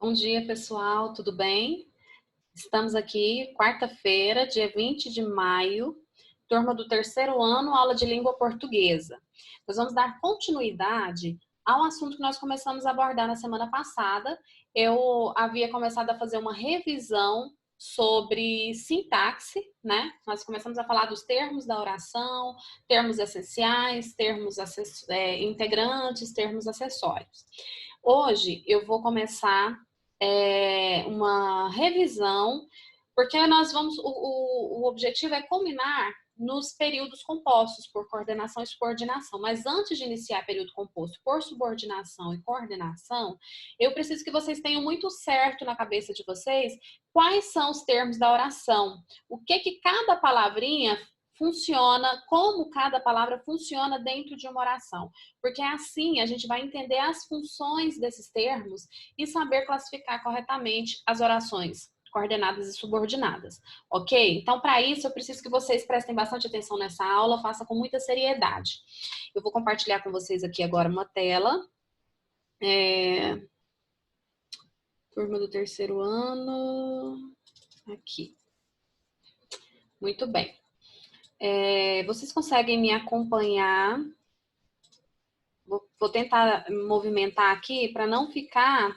Bom dia, pessoal, tudo bem? Estamos aqui, quarta-feira, dia 20 de maio, turma do terceiro ano, aula de língua portuguesa. Nós vamos dar continuidade ao assunto que nós começamos a abordar na semana passada. Eu havia começado a fazer uma revisão sobre sintaxe, né? Nós começamos a falar dos termos da oração, termos essenciais, termos integrantes, termos acessórios. Hoje eu vou começar uma revisão, porque nós vamos, o objetivo é combinar nos períodos compostos por coordenação e subordinação. Mas antes de iniciar período composto por subordinação e coordenação, eu preciso que vocês tenham muito certo na cabeça de vocês quais são os termos da oração, o que cada palavrinha funciona, como cada palavra funciona dentro de uma oração. Porque assim a gente vai entender as funções desses termos e saber classificar corretamente as orações coordenadas e subordinadas, ok? Então, para isso, eu preciso que vocês prestem bastante atenção nessa aula, façam com muita seriedade. Eu vou compartilhar com vocês aqui agora uma tela. Turma do terceiro ano. Aqui. Muito bem. Vocês conseguem me acompanhar? Vou tentar movimentar aqui para não ficar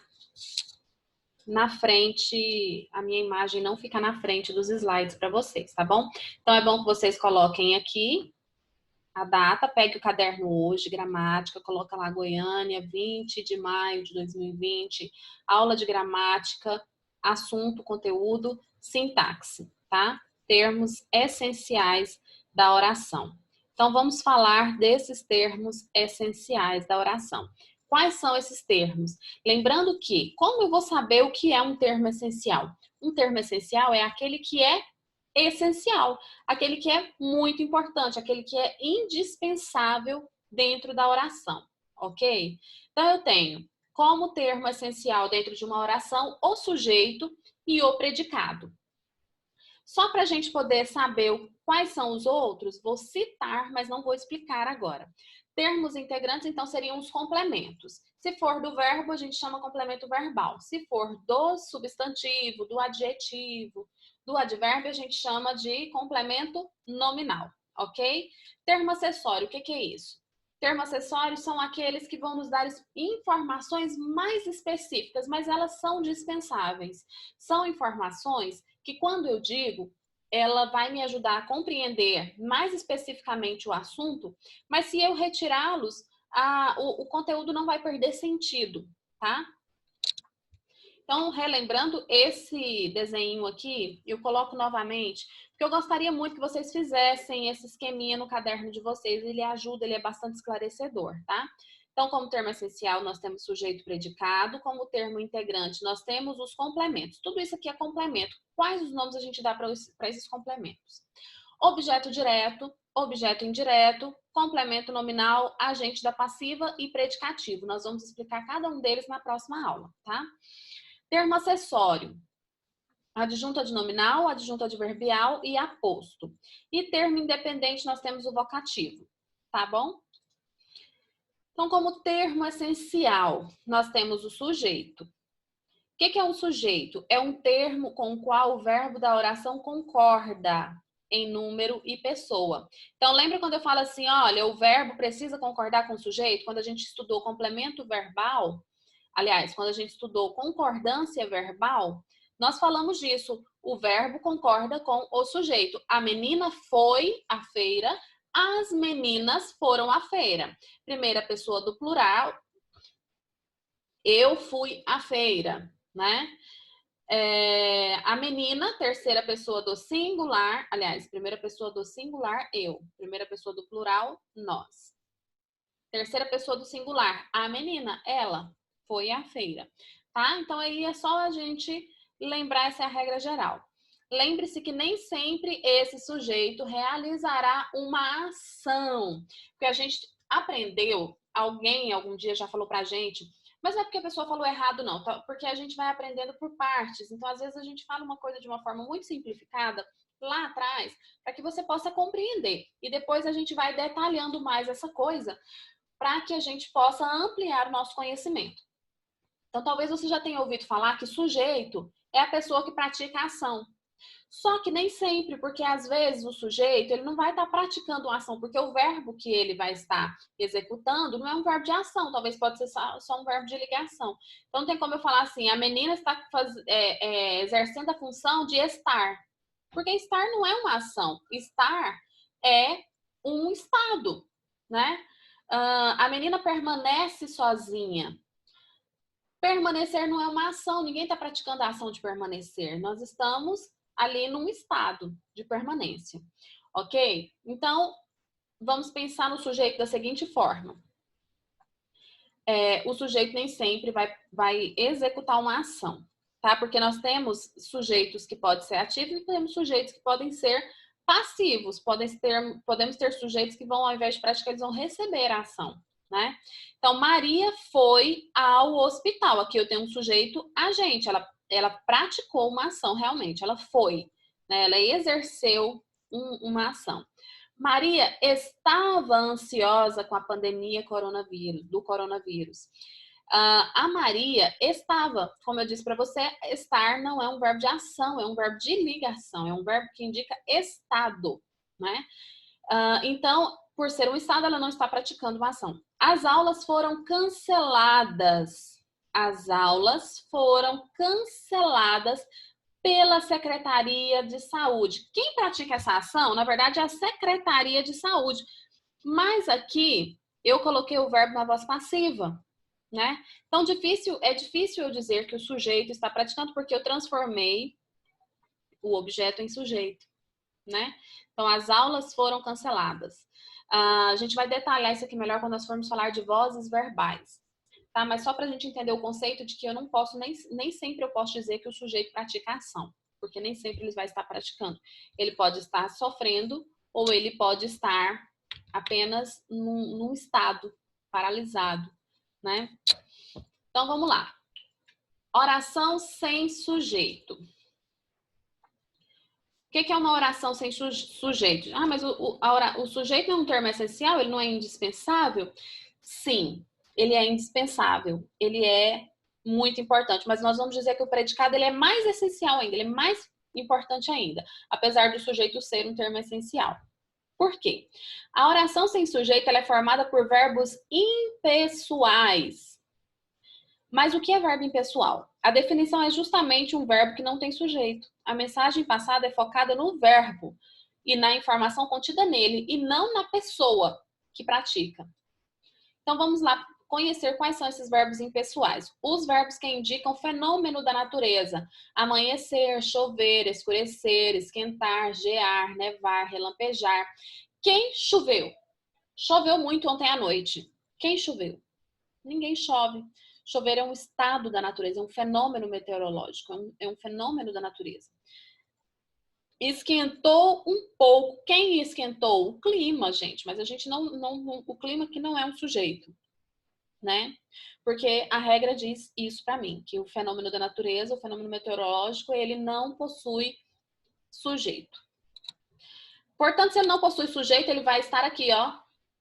na frente, a minha imagem não ficar na frente dos slides para vocês, tá bom? Então, é bom que vocês coloquem aqui a data, pegue o caderno hoje, gramática, coloca lá Goiânia, 20 de maio de 2020, aula de gramática, assunto, conteúdo, sintaxe, tá? Termos essenciais da oração. Então, vamos falar desses termos essenciais da oração. Quais são esses termos? Lembrando que, como eu vou saber o que é um termo essencial? Um termo essencial é aquele que é essencial, aquele que é muito importante, aquele que é indispensável dentro da oração, ok? Então, eu tenho como termo essencial dentro de uma oração o sujeito e o predicado. Só para a gente poder saber quais são os outros, vou citar, mas não vou explicar agora. Termos integrantes, então, seriam os complementos. Se for do verbo, a gente chama complemento verbal. Se for do substantivo, do adjetivo, do advérbio, a gente chama de complemento nominal, ok? Termo acessório, o que é isso? Termos acessórios são aqueles que vão nos dar informações mais específicas, mas elas são dispensáveis. São informações que, quando eu digo, ela vai me ajudar a compreender mais especificamente o assunto, mas se eu retirá-los, o conteúdo não vai perder sentido, tá? Então, relembrando esse desenho aqui, eu coloco novamente, porque eu gostaria muito que vocês fizessem esse esqueminha no caderno de vocês, ele ajuda, ele é bastante esclarecedor, tá? Então, como termo essencial, nós temos sujeito predicado, como termo integrante, nós temos os complementos. Tudo isso aqui é complemento. Quais os nomes a gente dá para esses complementos? Objeto direto, objeto indireto, complemento nominal, agente da passiva e predicativo. Nós vamos explicar cada um deles na próxima aula, tá? Termo acessório, adjunto adnominal, adjunto adverbial e aposto. E termo independente, nós temos o vocativo, tá bom? Então, como termo essencial, nós temos o sujeito. O que é um sujeito? É um termo com o qual o verbo da oração concorda em número e pessoa. Então, lembra quando eu falo assim, olha, o verbo precisa concordar com o sujeito? Quando a gente estudou complemento verbal, aliás, quando a gente estudou concordância verbal, nós falamos disso. O verbo concorda com o sujeito. A menina foi à feira, as meninas foram à feira. Primeira pessoa do plural, eu fui à feira, né? A menina, terceira pessoa do singular, aliás, primeira pessoa do singular, eu. Primeira pessoa do plural, nós. Terceira pessoa do singular, a menina, ela foi à feira, tá? Então, aí é só a gente lembrar, essa é a regra geral. Lembre-se que nem sempre esse sujeito realizará uma ação. Porque a gente aprendeu, alguém algum dia já falou pra gente, mas não é porque a pessoa falou errado, não, tá? Porque a gente vai aprendendo por partes. Então, às vezes, a gente fala uma coisa de uma forma muito simplificada lá atrás, para que você possa compreender. E depois a gente vai detalhando mais essa coisa, para que a gente possa ampliar o nosso conhecimento. Então, talvez você já tenha ouvido falar que sujeito é a pessoa que pratica a ação. Só que nem sempre, porque às vezes o sujeito ele não vai estar praticando uma ação, porque o verbo que ele vai estar executando não é um verbo de ação, talvez pode ser só um verbo de ligação. Então não tem como eu falar assim, a menina está exercendo a função de estar, porque estar não é uma ação, estar é um estado, né? A menina permanece sozinha. Permanecer não é uma ação, ninguém está praticando a ação de permanecer. Nós estamos ali num estado de permanência, ok? Então, vamos pensar no sujeito da seguinte forma. O sujeito nem sempre vai executar uma ação, tá? Porque nós temos sujeitos que podem ser ativos e temos sujeitos que podem ser passivos. Podemos ter sujeitos que vão, ao invés de praticar, eles vão receber a ação, né? Então, Maria foi ao hospital. Aqui eu tenho um sujeito agente. Ela praticou uma ação realmente. Ela foi, né? Ela exerceu uma ação. Maria estava ansiosa com a pandemia do coronavírus. A Maria estava, como eu disse para você, estar não é um verbo de ação, é um verbo de ligação, é um verbo que indica estado, né? Então, por ser um estado, ela não está praticando uma ação. As aulas foram canceladas. As aulas foram canceladas pela Secretaria de Saúde. Quem pratica essa ação, na verdade, é a Secretaria de Saúde. Mas aqui eu coloquei o verbo na voz passiva, né? Então, é difícil eu dizer que o sujeito está praticando porque eu transformei o objeto em sujeito, né? Então, as aulas foram canceladas. A gente vai detalhar isso aqui melhor quando nós formos falar de vozes verbais. Tá? Mas só para a gente entender o conceito de que eu não posso, nem sempre eu posso dizer que o sujeito pratica a ação, porque nem sempre ele vai estar praticando. Ele pode estar sofrendo ou ele pode estar apenas num estado paralisado, né? Então, vamos lá. Oração sem sujeito. O que é uma oração sem sujeito? Ah, mas o sujeito é um termo essencial? Ele não é indispensável? Sim, ele é indispensável. Ele é muito importante. Mas nós vamos dizer que o predicado ele é mais essencial ainda. Ele é mais importante ainda. Apesar do sujeito ser um termo essencial. Por quê? A oração sem sujeito ela é formada por verbos impessoais. Mas o que é verbo impessoal? A definição é justamente um verbo que não tem sujeito. A mensagem passada é focada no verbo e na informação contida nele, e não na pessoa que pratica. Então vamos lá conhecer quais são esses verbos impessoais. Os verbos que indicam fenômeno da natureza: amanhecer, chover, escurecer, esquentar, gear, nevar, relampejar. Quem choveu? Choveu muito ontem à noite. Quem choveu? Ninguém chove. Chover é um estado da natureza, é um fenômeno meteorológico, é um fenômeno da natureza. Esquentou um pouco. Quem esquentou? O clima, gente. Mas a gente o clima que não é um sujeito, né? Porque a regra diz isso para mim, que o fenômeno da natureza, o fenômeno meteorológico, ele não possui sujeito. Portanto, se ele não possui sujeito, ele vai estar aqui, ó,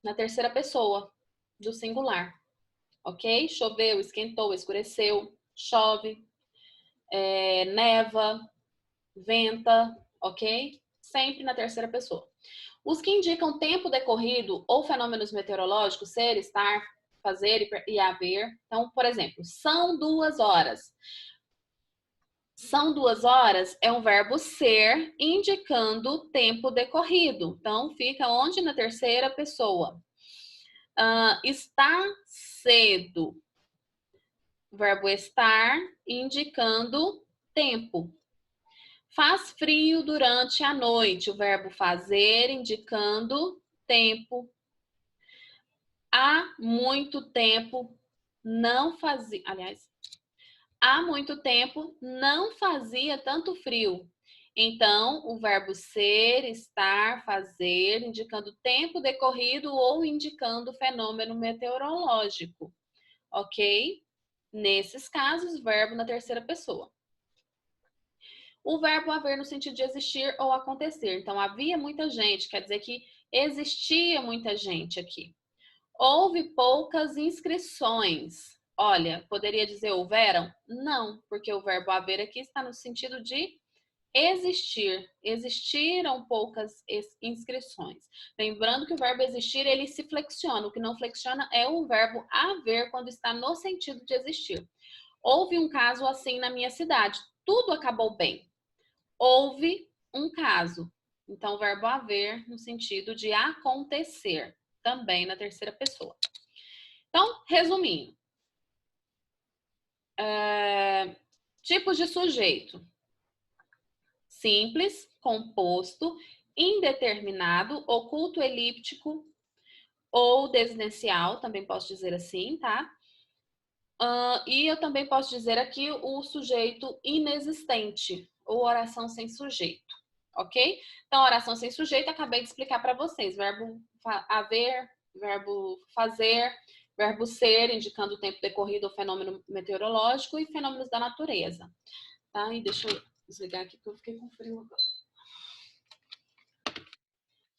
na terceira pessoa do singular. Ok? Choveu, esquentou, escureceu, chove, neva, venta, ok? Sempre na terceira pessoa. Os que indicam tempo decorrido ou fenômenos meteorológicos, ser, estar, fazer e haver. Então, por exemplo, são 2 horas. São 2 horas é um verbo ser indicando tempo decorrido. Então, fica onde? Na terceira pessoa. Está cedo. O verbo estar indicando tempo. Faz frio durante a noite. O verbo fazer indicando tempo. Há muito tempo não fazia. Aliás, há muito tempo não fazia tanto frio. Então, o verbo ser, estar, fazer, indicando tempo decorrido ou indicando fenômeno meteorológico. Ok? Nesses casos, verbo na terceira pessoa. O verbo haver no sentido de existir ou acontecer. Então, havia muita gente, quer dizer que existia muita gente aqui. Houve poucas inscrições. Olha, poderia dizer houveram? Não, porque o verbo haver aqui está no sentido de existir. Existiram poucas inscrições. Lembrando que o verbo existir, ele se flexiona. O que não flexiona é o verbo haver quando está no sentido de existir. Houve um caso assim na minha cidade. Tudo acabou bem. Houve um caso. Então, o verbo haver no sentido de acontecer, também na terceira pessoa. Então, resumindo. Tipos de sujeito. Simples, composto, indeterminado, oculto elíptico ou desinencial, também posso dizer assim, tá? E eu também posso dizer aqui o sujeito inexistente, ou oração sem sujeito, ok? Então, oração sem sujeito, acabei de explicar para vocês. Verbo haver, verbo fazer, verbo ser, indicando o tempo decorrido ou fenômeno meteorológico e fenômenos da natureza. Tá? E deixa eu desligar aqui porque eu fiquei com frio agora.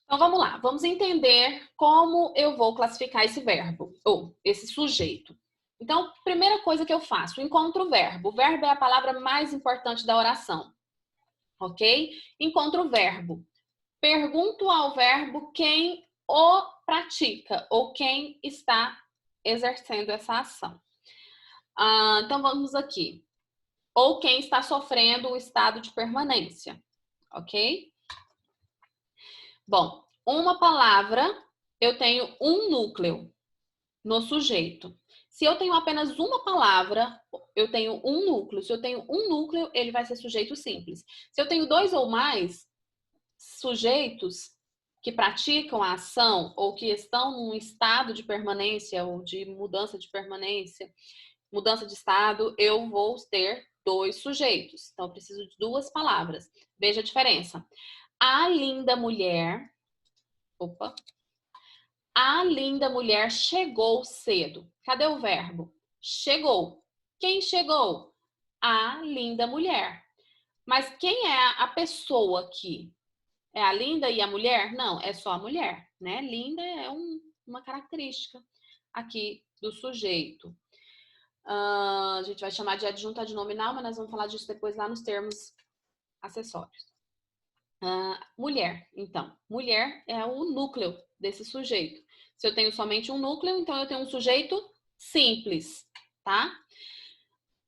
Então, vamos lá. Vamos entender como eu vou classificar esse verbo, ou esse sujeito. Então, primeira coisa que eu faço, encontro o verbo. O verbo é a palavra mais importante da oração, ok? Encontro o verbo. Pergunto ao verbo quem o pratica, ou quem está exercendo essa ação. Então, vamos aqui. Ou quem está sofrendo o estado de permanência, ok? Bom, uma palavra, eu tenho um núcleo no sujeito. Se eu tenho apenas uma palavra, eu tenho um núcleo. Se eu tenho um núcleo, ele vai ser sujeito simples. Se eu tenho dois ou mais sujeitos que praticam a ação ou que estão num estado de permanência ou de mudança de permanência, mudança de estado, eu vou ter dois sujeitos. Então, eu preciso de duas palavras. Veja a diferença. A linda mulher... Opa! A linda mulher chegou cedo. Cadê o verbo? Chegou. Quem chegou? A linda mulher. Mas quem é a pessoa aqui? É a linda e a mulher? Não, é só a mulher, né? Linda é uma característica aqui do sujeito. A gente vai chamar de adjunto adnominal, mas nós vamos falar disso depois lá nos termos acessórios. Mulher, então. Mulher é o núcleo desse sujeito. Se eu tenho somente um núcleo, então eu tenho um sujeito simples, tá?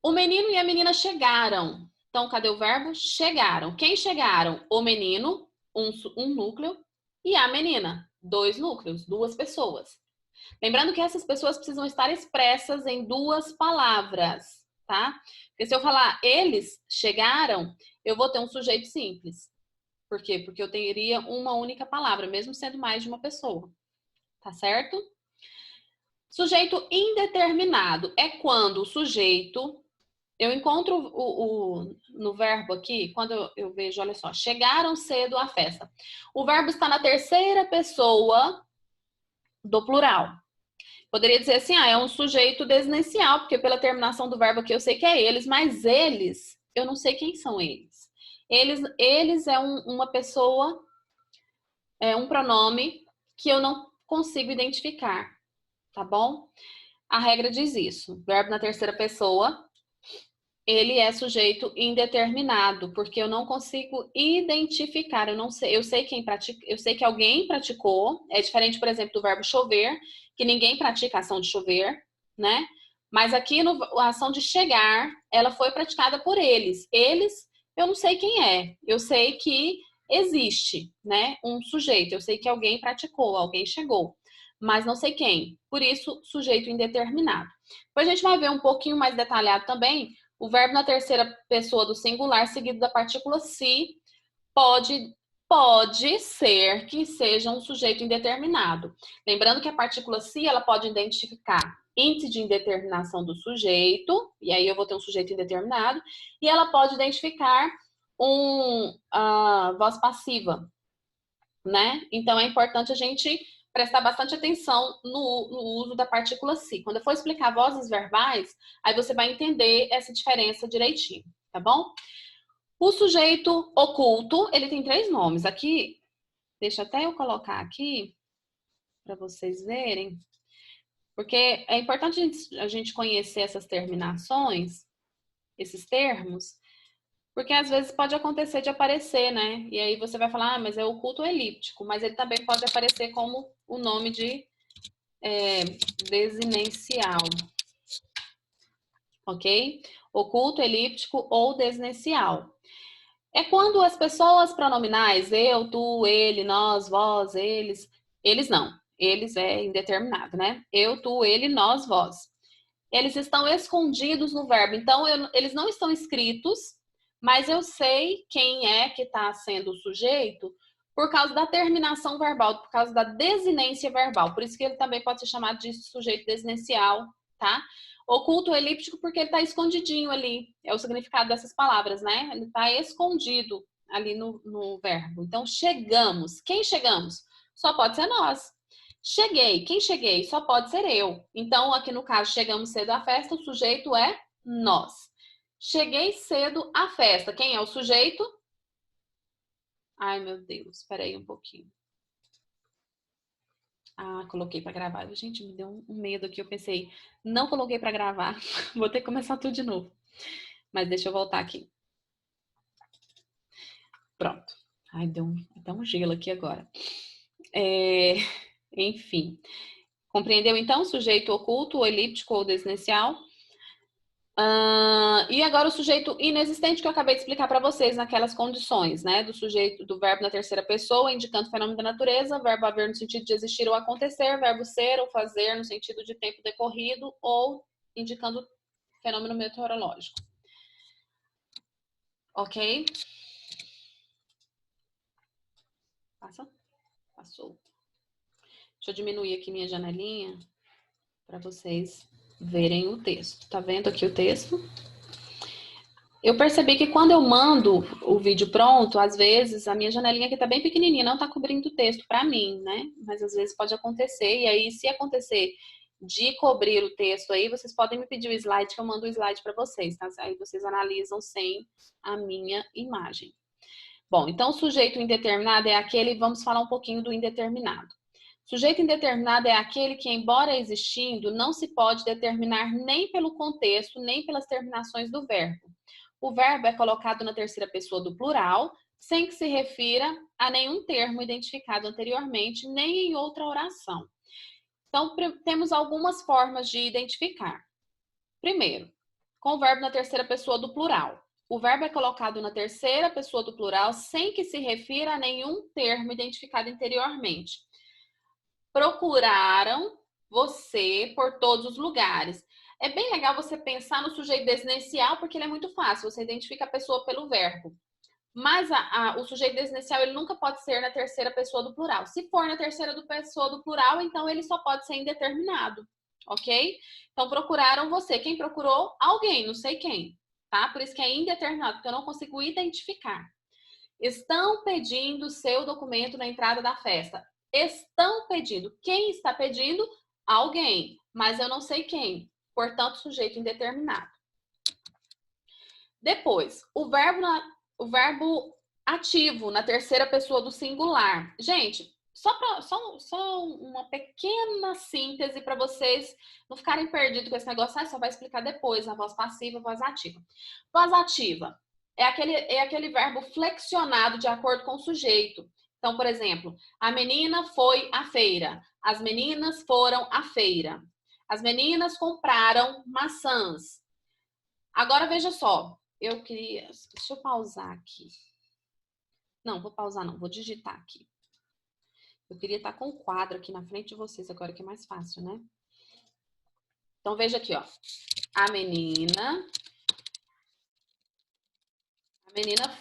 O menino e a menina chegaram. Então, cadê o verbo? Chegaram. Quem chegaram? O menino, um núcleo, e a menina, dois núcleos, duas pessoas. Lembrando que essas pessoas precisam estar expressas em duas palavras, tá? Porque se eu falar eles chegaram, eu vou ter um sujeito simples. Por quê? Porque eu teria uma única palavra, mesmo sendo mais de uma pessoa. Tá certo? Sujeito indeterminado é quando o sujeito... Eu encontro no verbo aqui, quando eu vejo, olha só, chegaram cedo à festa. O verbo está na terceira pessoa do plural. Poderia dizer assim, é um sujeito desinencial, porque pela terminação do verbo aqui eu sei que é eles, mas eles, eu não sei quem são eles. Eles é uma pessoa, é um pronome que eu não consigo identificar, tá bom? A regra diz isso. Verbo na terceira pessoa, ele é sujeito indeterminado, porque eu não consigo identificar, eu não sei, eu sei quem pratica, eu sei que alguém praticou, é diferente, por exemplo, do verbo chover, que ninguém pratica a ação de chover, né? Mas aqui a ação de chegar, ela foi praticada por eles. Eles, eu não sei quem é, eu sei que existe, né? Um sujeito, eu sei que alguém praticou, alguém chegou, mas não sei quem. Por isso, sujeito indeterminado. Depois a gente vai ver um pouquinho mais detalhado também. O verbo na terceira pessoa do singular, seguido da partícula se, pode ser que seja um sujeito indeterminado. Lembrando que a partícula se, ela pode identificar índice de indeterminação do sujeito, e aí eu vou ter um sujeito indeterminado, e ela pode identificar voz passiva, né? Então, é importante a gente prestar bastante atenção no uso da partícula se. Quando eu for explicar vozes verbais, aí você vai entender essa diferença direitinho, tá bom? O sujeito oculto, ele tem três nomes. Aqui, deixa até eu colocar aqui, para vocês verem. Porque é importante a gente conhecer essas terminações, esses termos, porque às vezes pode acontecer de aparecer, né? E aí você vai falar, ah, mas é oculto elíptico, mas ele também pode aparecer como o nome de desinencial, ok? Oculto, elíptico ou desinencial. É quando as pessoas pronominais, eu, tu, ele, nós, vós, eles não. Eles é indeterminado, né? Eu, tu, ele, nós, vós. Eles estão escondidos no verbo. Então, eles não estão escritos, mas eu sei quem é que está sendo o sujeito por causa da terminação verbal, por causa da desinência verbal. Por isso que ele também pode ser chamado de sujeito desinencial, tá? Oculto elíptico porque ele está escondidinho ali. É o significado dessas palavras, né? Ele está escondido ali no verbo. Então, chegamos. Quem chegamos? Só pode ser nós. Cheguei. Quem cheguei? Só pode ser eu. Então, aqui no caso, chegamos cedo à festa, o sujeito é nós. Cheguei cedo à festa. Quem é o sujeito? Ai, meu Deus. Espera aí um pouquinho. Ah, coloquei para gravar. Gente, me deu um medo aqui. Eu pensei, não coloquei para gravar. Vou ter que começar tudo de novo. Mas deixa eu voltar aqui. Pronto. Ai, deu um gelo aqui agora. Enfim. Compreendeu, então? Sujeito oculto, ou elíptico ou desinencial. E agora o sujeito inexistente que eu acabei de explicar para vocês naquelas condições, né? Do sujeito, do verbo na terceira pessoa, indicando fenômeno da natureza, verbo haver no sentido de existir ou acontecer, verbo ser ou fazer no sentido de tempo decorrido ou indicando fenômeno meteorológico. Ok? Passa? Passou. Deixa eu diminuir aqui minha janelinha para vocês verem o texto. Tá vendo aqui o texto? Eu percebi que quando eu mando o vídeo pronto, às vezes a minha janelinha aqui tá bem pequenininha, não tá cobrindo o texto para mim, né? Mas às vezes pode acontecer, e aí se acontecer de cobrir o texto aí, vocês podem me pedir o slide, que eu mando o slide para vocês, tá? Aí vocês analisam sem a minha imagem. Bom, então o sujeito indeterminado é aquele, vamos falar um pouquinho do indeterminado. Sujeito indeterminado é aquele que, embora existindo, não se pode determinar nem pelo contexto, nem pelas terminações do verbo. O verbo é colocado na terceira pessoa do plural, sem que se refira a nenhum termo identificado anteriormente, nem em outra oração. Então, temos algumas formas de identificar. Primeiro, com o verbo na terceira pessoa do plural. O verbo é colocado na terceira pessoa do plural sem que se refira a nenhum termo identificado anteriormente. Procuraram você por todos os lugares. É bem legal você pensar no sujeito desinencial, porque ele é muito fácil, você identifica a pessoa pelo verbo. Mas o sujeito desinencial, ele nunca pode ser na terceira pessoa do plural. Se for na terceira pessoa do plural, então ele só pode ser indeterminado, ok? Então, procuraram você. Quem procurou? Alguém, não sei quem, tá? Por isso que é indeterminado, porque eu não consigo identificar. Estão pedindo seu documento na entrada da festa. Estão pedindo. Quem está pedindo? Alguém, mas eu não sei quem. Portanto, sujeito indeterminado. Depois, o verbo ativo na terceira pessoa do singular. Gente, só uma pequena síntese para vocês não ficarem perdidos com esse negócio. Só vai explicar depois a voz passiva, a voz ativa. Voz ativa é aquele verbo flexionado de acordo com o sujeito. Então, por exemplo, a menina foi à feira. As meninas foram à feira. As meninas compraram maçãs. Agora, veja só. Eu queria... Deixa eu pausar aqui. Não, vou pausar não. Vou digitar aqui. Eu queria estar com o quadro aqui na frente de vocês agora, que é mais fácil, né? Então, veja aqui, ó. A menina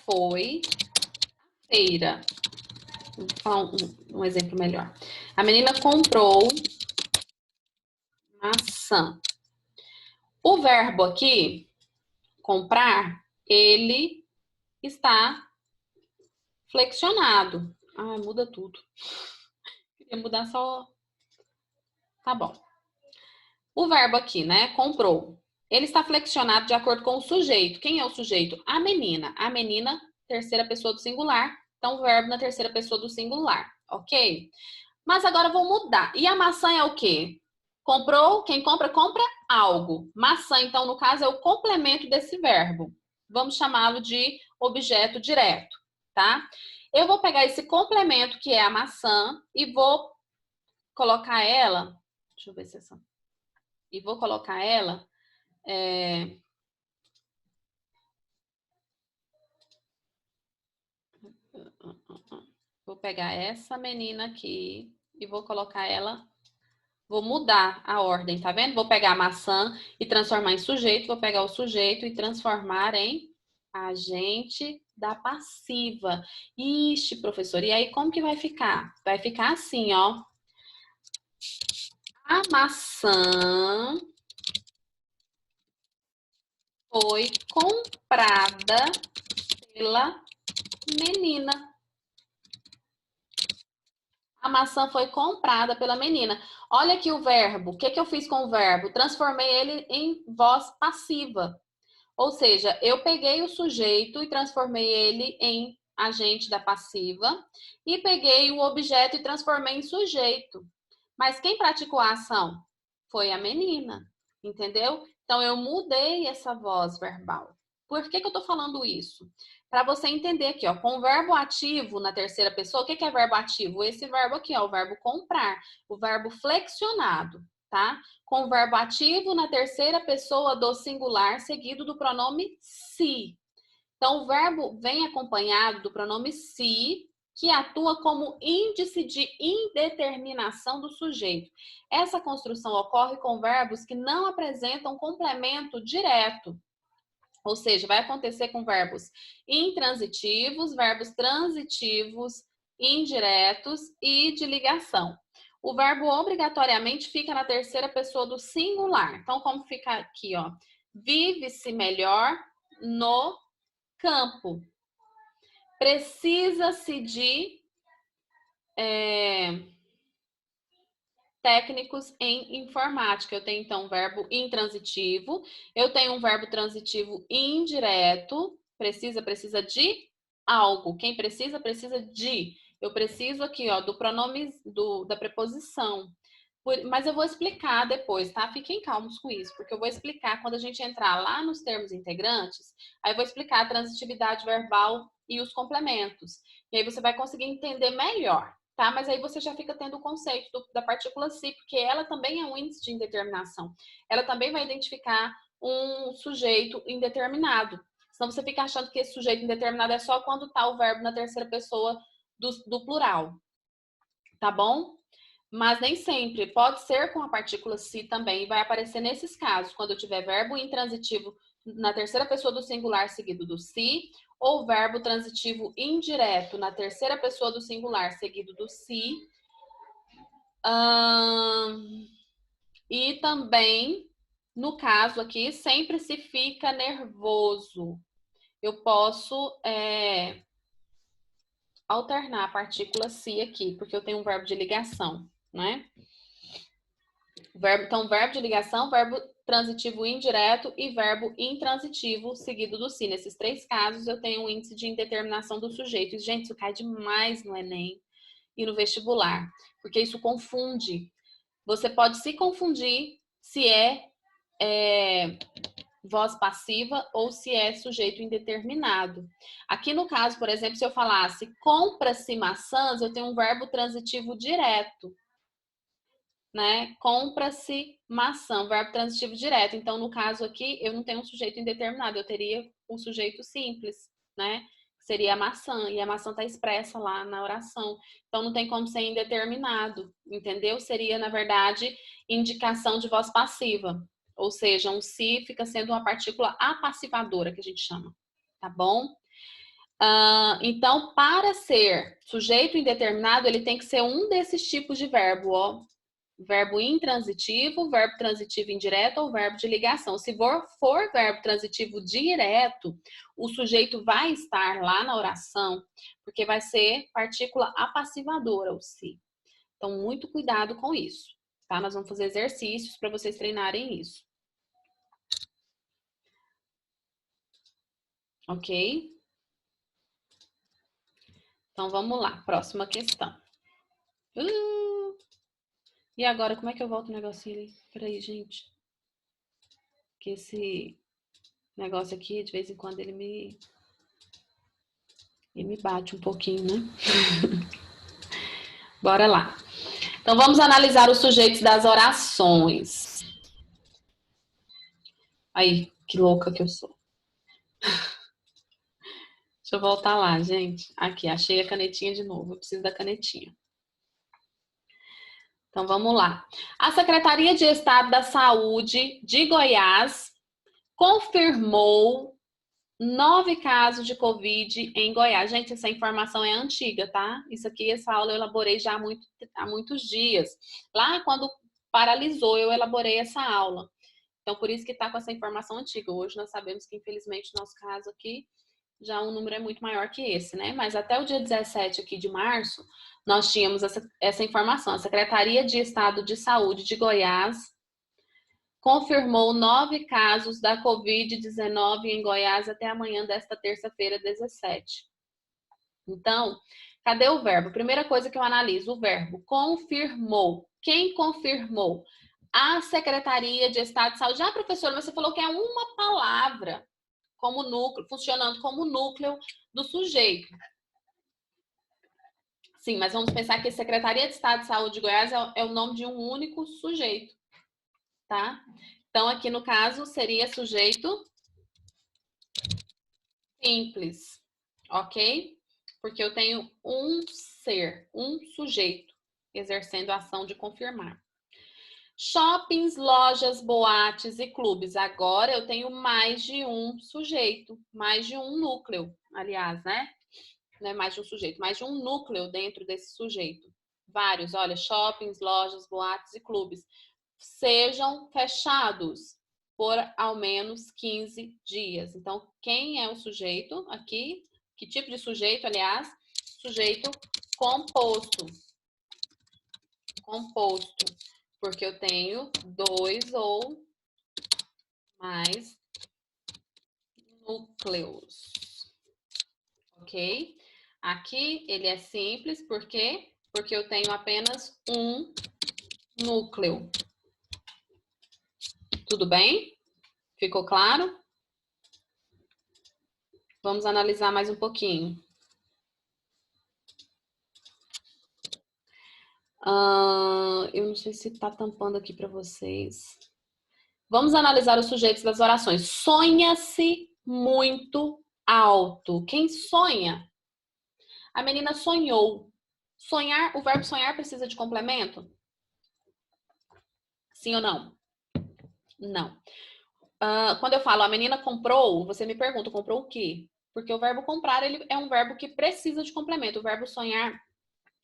foi à feira. Vou falar um exemplo melhor. A menina comprou maçã. O verbo aqui, comprar, ele está flexionado. Ah, muda tudo. Queria mudar só... Tá bom. O verbo aqui, né? Comprou. Ele está flexionado de acordo com o sujeito. Quem é o sujeito? A menina. A menina, terceira pessoa do singular. Então, o verbo na terceira pessoa do singular. Ok? Mas agora eu vou mudar. E a maçã é o quê? Comprou, quem compra, compra algo. Maçã, então, no caso, é o complemento desse verbo. Vamos chamá-lo de objeto direto, tá? Eu vou pegar esse complemento, que é a maçã, e vou colocar ela... Deixa eu ver se é essa... E vou colocar ela... Vou pegar essa menina aqui e vou colocar ela... Vou mudar a ordem, tá vendo? Vou pegar a maçã e transformar em sujeito. Vou pegar o sujeito e transformar em agente da passiva. Ixi, professor, e aí como que vai ficar? Vai ficar assim, ó. A maçã foi comprada pela menina. A maçã foi comprada pela menina. Olha aqui o verbo. O que que eu fiz com o verbo? Transformei ele em voz passiva. Ou seja, eu peguei o sujeito e transformei ele em agente da passiva e peguei o objeto e transformei em sujeito. Mas quem praticou a ação? Foi a menina, entendeu? Então eu mudei essa voz verbal. Por que eu tô falando isso? Para você entender aqui, ó, com o verbo ativo na terceira pessoa, o que é verbo ativo? Esse verbo aqui, ó, o verbo comprar, o verbo flexionado, tá? Com o verbo ativo na terceira pessoa do singular, seguido do pronome se. Então, o verbo vem acompanhado do pronome se, que atua como índice de indeterminação do sujeito. Essa construção ocorre com verbos que não apresentam complemento direto. Ou seja, vai acontecer com verbos intransitivos, verbos transitivos, indiretos e de ligação. O verbo obrigatoriamente fica na terceira pessoa do singular. Então, como fica aqui, ó? Vive-se melhor no campo. Precisa-se de técnicos em informática. Eu tenho, então, um verbo intransitivo. Eu tenho um verbo transitivo indireto. Precisa de algo. Quem precisa, precisa de. Eu preciso aqui, ó, do pronome da preposição. Mas eu vou explicar depois, tá? Fiquem calmos com isso, porque eu vou explicar quando a gente entrar lá nos termos integrantes, aí eu vou explicar a transitividade verbal e os complementos. E aí você vai conseguir entender melhor, tá? Mas aí você já fica tendo o conceito da partícula si, porque ela também é um índice de indeterminação. Ela também vai identificar um sujeito indeterminado. Senão você fica achando que esse sujeito indeterminado é só quando tá o verbo na terceira pessoa do plural. Tá bom? Mas nem sempre. Pode ser com a partícula se também. E vai aparecer nesses casos, quando eu tiver verbo intransitivo na terceira pessoa do singular seguido do se, ou verbo transitivo indireto na terceira pessoa do singular seguido do se. E também, no caso aqui, sempre se fica nervoso. Eu posso alternar a partícula se aqui, porque eu tenho um verbo de ligação, né? Então, verbo de ligação, verbo transitivo indireto e verbo intransitivo seguido do si. Nesses três casos, eu tenho um índice de indeterminação do sujeito. E, gente, isso cai demais no Enem e no vestibular, porque isso confunde. Você pode se confundir se é voz passiva ou se é sujeito indeterminado. Aqui no caso, por exemplo, se eu falasse compra-se maçãs, eu tenho um verbo transitivo direto. Né? Compra-se maçã, verbo transitivo direto. Então, no caso aqui, eu não tenho um sujeito indeterminado, eu teria um sujeito simples, né? Seria a maçã, e a maçã está expressa lá na oração. Então, não tem como ser indeterminado, entendeu? Seria, na verdade, indicação de voz passiva. Ou seja, um se fica sendo uma partícula apassivadora, que a gente chama, tá bom? Então, para ser sujeito indeterminado, ele tem que ser um desses tipos de verbo, ó. Verbo intransitivo, verbo transitivo indireto ou verbo de ligação. Se for verbo transitivo direto, o sujeito vai estar lá na oração, porque vai ser partícula apassivadora, o se. Então, muito cuidado com isso, tá? Nós vamos fazer exercícios para vocês treinarem isso. Ok? Então, vamos lá. Próxima questão. E agora, como é que eu volto o negocinho ali? Peraí, gente. Que esse negócio aqui, de vez em quando, ele me bate um pouquinho, né? Bora lá. Então, vamos analisar os sujeitos das orações. Aí, que louca que eu sou. Deixa eu voltar lá, gente. Aqui, achei a canetinha de novo. Eu preciso da canetinha. Então, vamos lá. A Secretaria de Estado da Saúde de Goiás confirmou 9 casos de Covid em Goiás. Gente, essa informação é antiga, tá? Isso aqui, essa aula eu elaborei já há muitos dias. Lá, quando paralisou, eu elaborei essa aula. Então, por isso que está com essa informação antiga. Hoje nós sabemos que, infelizmente, no nosso caso aqui, já o número é muito maior que esse, né? Mas até o dia 17 aqui de março, nós tínhamos essa informação. A Secretaria de Estado de Saúde de Goiás confirmou 9 casos da Covid-19 em Goiás até amanhã desta terça-feira, 17. Então, cadê o verbo? Primeira coisa que eu analiso, o verbo confirmou. Quem confirmou? A Secretaria de Estado de Saúde. Já, professora, você falou que é uma palavra como núcleo, funcionando como núcleo do sujeito. Sim, mas vamos pensar que a Secretaria de Estado de Saúde de Goiás é o nome de um único sujeito, tá? Então, aqui no caso, seria sujeito simples, ok? Porque eu tenho um ser, um sujeito, exercendo a ação de confirmar. Shoppings, lojas, boates e clubes. Agora eu tenho mais de um sujeito, mais de um núcleo, aliás, né? Não é mais de um sujeito, mais de um núcleo dentro desse sujeito. Vários, olha, shoppings, lojas, boates e clubes. Sejam fechados por ao menos 15 dias. Então, quem é o sujeito aqui? Que tipo de sujeito, aliás? Sujeito composto. Composto. Porque eu tenho 2 ou mais núcleos. Ok? Aqui ele é simples, por quê? Porque eu tenho apenas um núcleo. Tudo bem? Ficou claro? Vamos analisar mais um pouquinho. Eu não sei se está tampando aqui para vocês. Vamos analisar os sujeitos das orações. Sonha-se muito alto. Quem sonha? A menina sonhou. Sonhar, o verbo sonhar precisa de complemento? Sim ou não? Não. Quando eu falo a menina comprou, você me pergunta, comprou o quê? Porque o verbo comprar, ele é um verbo que precisa de complemento. O verbo sonhar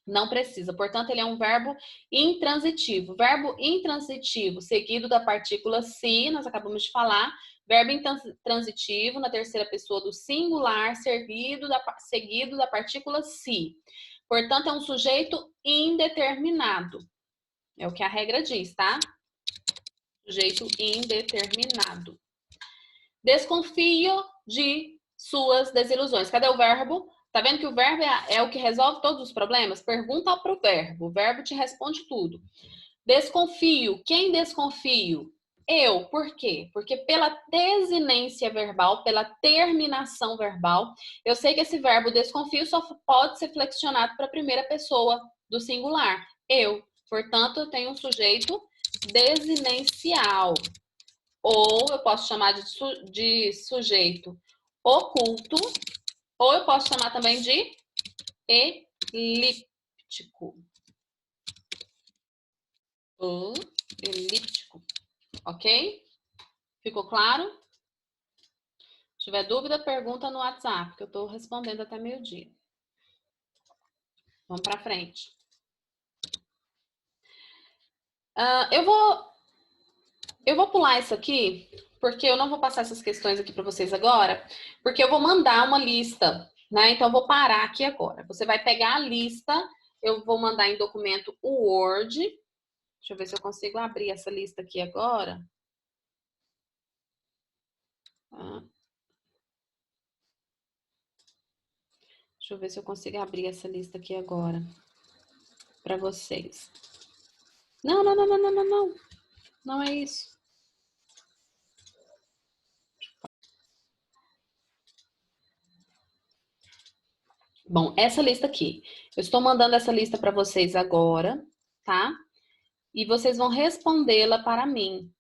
não precisa. Portanto, ele é um verbo intransitivo. Verbo intransitivo seguido da partícula se, nós acabamos de falar. Verbo intransitivo na terceira pessoa do singular seguido da partícula se. Portanto, é um sujeito indeterminado. É o que a regra diz, tá? Sujeito indeterminado. Desconfio de suas desilusões. Cadê o verbo? Tá vendo que o verbo é o que resolve todos os problemas? Pergunta para o verbo. O verbo te responde tudo. Desconfio. Quem desconfio? Eu. Por quê? Porque pela desinência verbal, pela terminação verbal, eu sei que esse verbo desconfio só pode ser flexionado para a primeira pessoa do singular. Eu. Portanto, eu tenho um sujeito desinencial. Ou eu posso chamar de sujeito oculto, ou eu posso chamar também de elíptico. Elíptico, ok? Ficou claro? Se tiver dúvida, pergunta no WhatsApp, que eu estou respondendo até meio-dia. Vamos para frente. Eu vou pular isso aqui, porque eu não vou passar essas questões aqui para vocês agora, porque eu vou mandar uma lista, né? Então, eu vou parar aqui agora. Você vai pegar a lista, eu vou mandar em documento Word. Deixa eu ver se eu consigo abrir essa lista aqui agora. Deixa eu ver se eu consigo abrir essa lista aqui agora para vocês. Não, não, não, não, não, não, não. Não é isso. Bom, essa lista aqui. Eu estou mandando essa lista para vocês agora, tá? E vocês vão respondê-la para mim.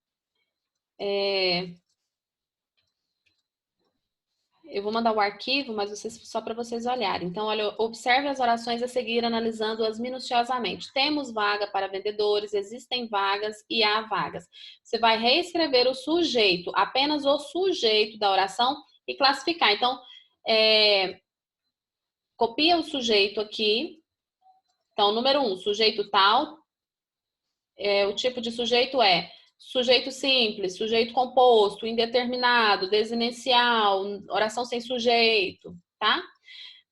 Eu vou mandar o arquivo, mas só para vocês olharem. Então, olha, observe as orações a seguir, analisando-as minuciosamente. Temos vaga para vendedores, existem vagas e há vagas. Você vai reescrever o sujeito, apenas o sujeito da oração e classificar. Então, copia o sujeito aqui. Então, número 1, sujeito tal. O tipo de sujeito é sujeito simples, sujeito composto, indeterminado, desinicial, oração sem sujeito, tá?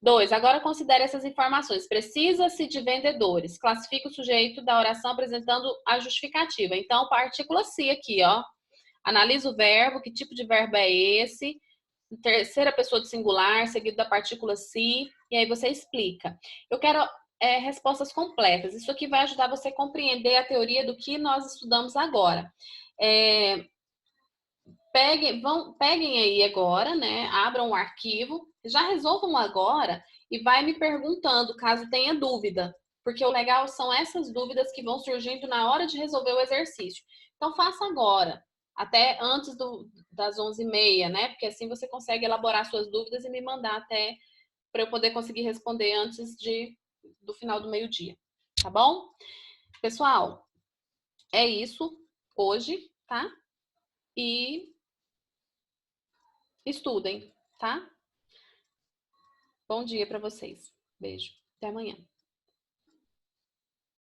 2. Agora considere essas informações. Precisa-se de vendedores. Classifica o sujeito da oração apresentando a justificativa. Então, partícula se aqui, ó. Analisa o verbo, que tipo de verbo é esse? Terceira pessoa do singular, seguido da partícula se, e aí você explica. Eu quero respostas completas. Isso aqui vai ajudar você a compreender a teoria do que nós estudamos agora. Peguem aí agora, né? Abram o arquivo, já resolvam agora e vai me perguntando caso tenha dúvida. Porque o legal são essas dúvidas que vão surgindo na hora de resolver o exercício. Então, faça agora, até antes das 11h30, né? Porque assim você consegue elaborar suas dúvidas e me mandar até para eu poder conseguir responder antes do final do meio-dia. Tá bom? Pessoal, é isso hoje, tá? E estudem, tá? Bom dia para vocês. Beijo. Até amanhã.